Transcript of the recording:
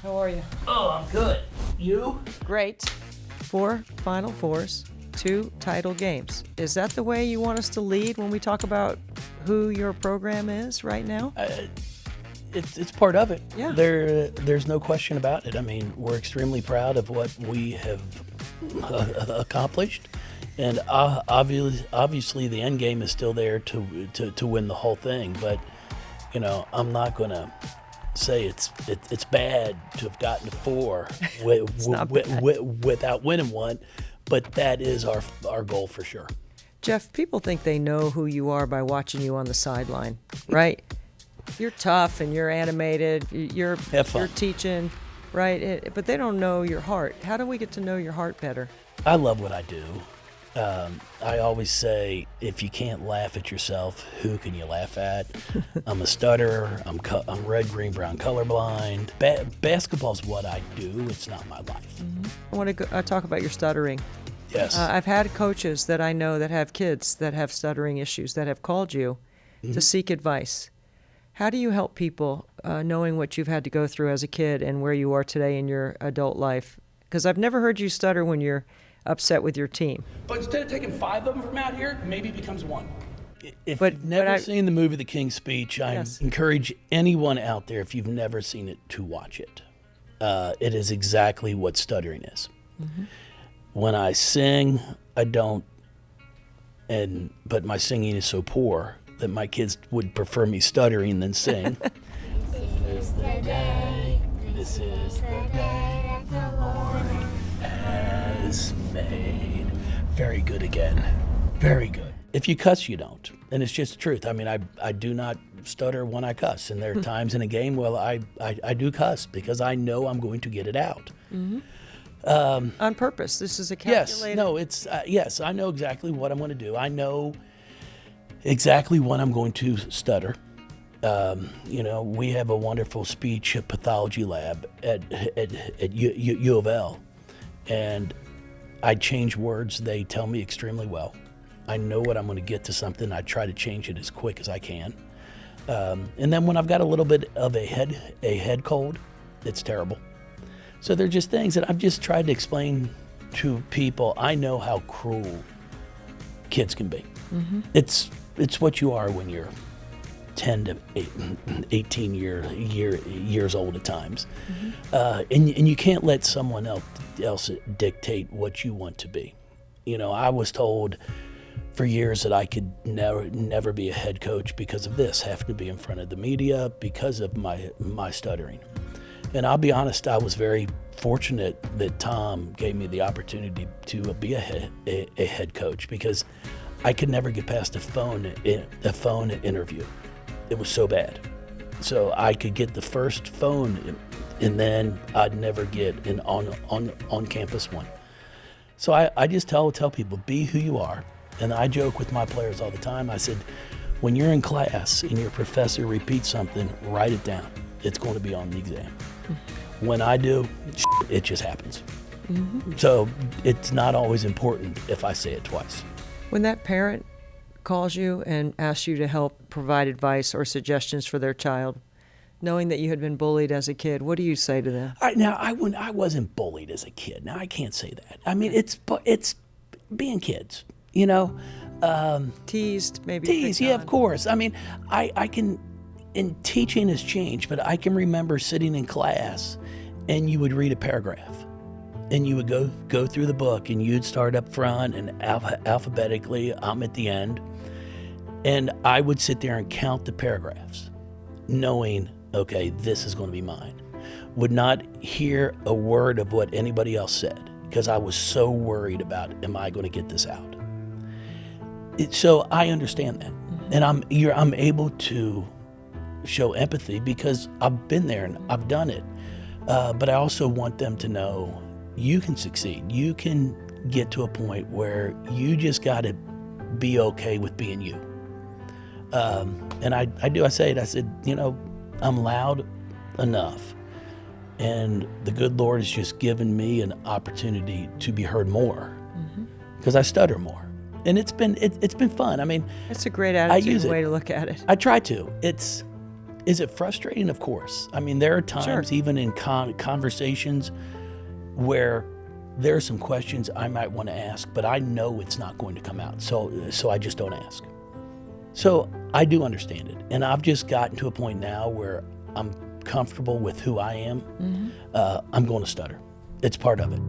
How are you? Oh, I'm good. You? Great. 4 Final Fours, 2 title games. Is that the way you want us to lead when we talk about who your program is right now? It's part of it. Yeah. There's no question about it. I mean, we're extremely proud of what we have accomplished, and obviously the end game is still there to win the whole thing. But you know, I'm not gonna say it's bad to have gotten to 4 without winning one, but that is our goal for sure. Jeff, people think they know who you are by watching you on the sideline, right? You're tough and you're animated. You're teaching, right? But they don't know your heart. How do we get to know your heart better? I love what I do. I always say, if you can't laugh at yourself, who can you laugh at? I'm a stutterer. I'm red, green, brown colorblind. Basketball's what I do. It's not my life. Mm-hmm. I want to talk about your stuttering. Yes. I've had coaches that I know that have kids that have stuttering issues that have called you to seek advice. How do you help people knowing what you've had to go through as a kid and where you are today in your adult life? Because I've never heard you stutter when you're upset with your team. But instead of taking 5 of them from out here, maybe it becomes 1. If you've never seen the movie The King's Speech, I encourage anyone out there, if you've never seen it, to watch it. It is exactly what stuttering is. Mm-hmm. When I sing, I don't, but my singing is so poor that my kids would prefer me stuttering than sing. This is the day that the Lord has made. Very good again. Very good. If you cuss, you don't. And it's just the truth. I mean, I do not stutter when I cuss. And there are times in a game where I do cuss because I know I'm going to get it out. Mm-hmm. On purpose. This is a calculated. Yes. No, it's, yes, I know exactly what I'm going to do. I know exactly when I'm going to stutter. You know, we have a wonderful speech pathology lab at U of L, and I change words. They tell me extremely well. I know what I'm going to get to something. I try to change it as quick as I can. And then when I've got a little bit of a head cold, it's terrible. So they're just things that I've just tried to explain to people. I know how cruel kids can be. Mm-hmm. It's what you are when you're 10 to 18 years old at times. Mm-hmm. And you can't let someone else dictate what you want to be. You know, I was told for years that I could never be a head coach because of this, having to be in front of the media because of my stuttering. And I'll be honest, I was very fortunate that Tom gave me the opportunity to be a head coach, because I could never get past a phone interview. It was so bad. So I could get the first phone, and then I'd never get an on-campus one. So I just tell people, be who you are. And I joke with my players all the time. I said, when you're in class and your professor repeats something, write it down. It's going to be on the exam. Mm-hmm. When I do, it just happens. Mm-hmm. So it's not always important if I say it twice. When that parent calls you and asks you to help provide advice or suggestions for their child, knowing that you had been bullied as a kid, what do you say to them? I wasn't bullied as a kid. Now, I can't say that. I mean, it's being kids, you know. Teased, maybe. Teased, yeah, of course. I mean, I can, and teaching has changed, but I can remember sitting in class and you would read a paragraph. And you would go through the book, and you'd start up front and alphabetically, I'm at the end. And I would sit there and count the paragraphs, knowing, okay, this is going to be mine. Would not hear a word of what anybody else said, because I was so worried about, am I going to get this out? So I understand that. Mm-hmm. And I'm able to show empathy because I've been there and I've done it. But I also want them to know, you can succeed. You can get to a point where you just got to be okay with being you. And I say it. I said, you know, I'm loud enough, and the good Lord has just given me an opportunity to be heard more, because I stutter more, and it's been fun. I mean, it's a great attitude way to look at it. I try to. It's Is it frustrating? Of course. I mean, there are times, Sure. even in conversations, where there are some questions I might want to ask, but I know it's not going to come out. So I just don't ask. So I do understand it. And I've just gotten to a point now where I'm comfortable with who I am. I'm going to stutter. It's part of it.